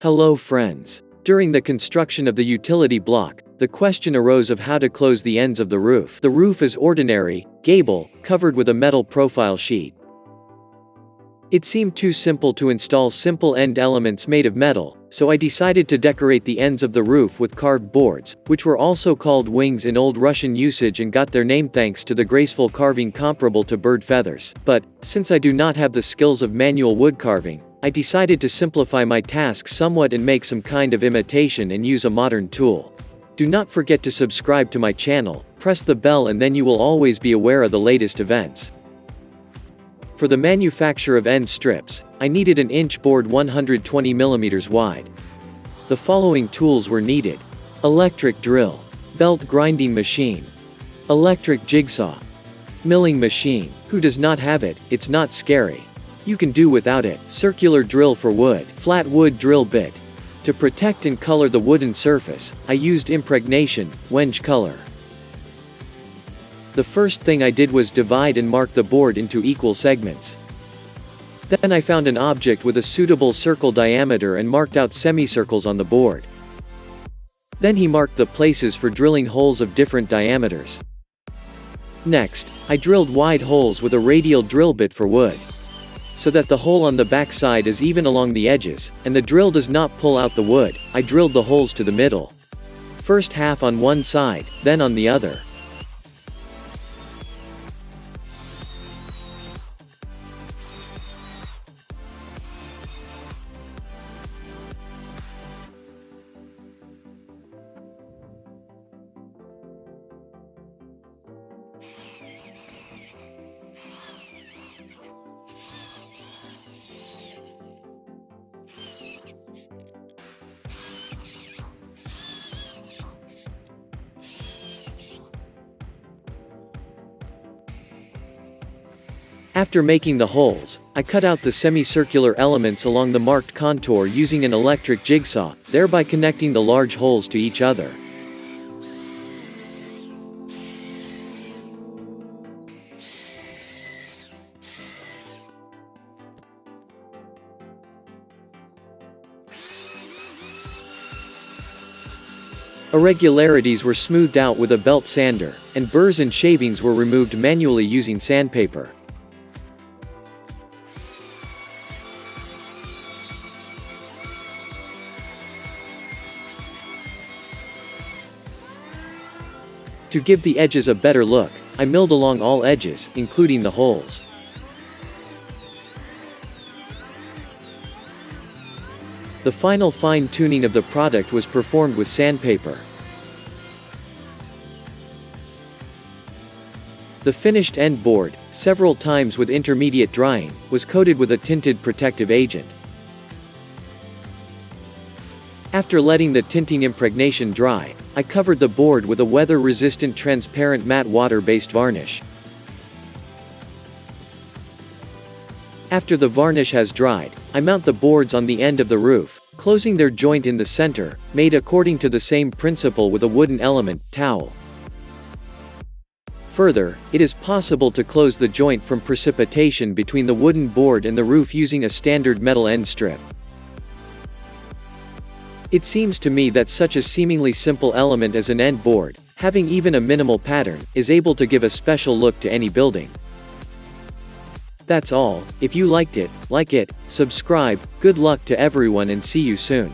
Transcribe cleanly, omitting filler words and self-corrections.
Hello friends. During the construction of the utility block, the question arose of how to close the ends of the roof. The roof is ordinary, gable, covered with a metal profile sheet. It seemed too simple to install simple end elements made of metal, so I decided to decorate the ends of the roof with carved boards, which were also called wings in Old Russian usage and got their name thanks to the graceful carving comparable to bird feathers. But, since I do not have the skills of manual wood carving, I decided to simplify my task somewhat and make some kind of imitation and use a modern tool. Do not forget to subscribe to my channel, press the bell, and then you will always be aware of the latest events. For the manufacture of end strips, I needed an inch board 120 mm wide. The following tools were needed: electric drill, belt grinding machine, electric jigsaw, milling machine. Who does not have it? It's not scary. You can do without it. Circular drill for wood, flat wood drill bit. To protect and color the wooden surface, I used impregnation, wenge color. The first thing I did was divide and mark the board into equal segments. Then I found an object with a suitable circle diameter and marked out semicircles on the board. Then he marked the places for drilling holes of different diameters. Next, I drilled wide holes with a radial drill bit for wood, so that the hole on the back side is even along the edges, and the drill does not pull out the wood. I drilled the holes to the middle. First half on one side, then on the other. After making the holes, I cut out the semicircular elements along the marked contour using an electric jigsaw, thereby connecting the large holes to each other. Irregularities were smoothed out with a belt sander, and burrs and shavings were removed manually using sandpaper. To give the edges a better look, I milled along all edges, including the holes. The final fine-tuning of the product was performed with sandpaper. The finished end board, several times with intermediate drying, was coated with a tinted protective agent. After letting the tinting impregnation dry, I covered the board with a weather-resistant transparent matte water-based varnish. After the varnish has dried, I mount the boards on the end of the roof, closing their joint in the center, made according to the same principle with a wooden element, towel. Further, it is possible to close the joint from precipitation between the wooden board and the roof using a standard metal end strip. It seems to me that such a seemingly simple element as an end board, having even a minimal pattern, is able to give a special look to any building. That's all. If you liked it, like it, subscribe. Good luck to everyone and see you soon.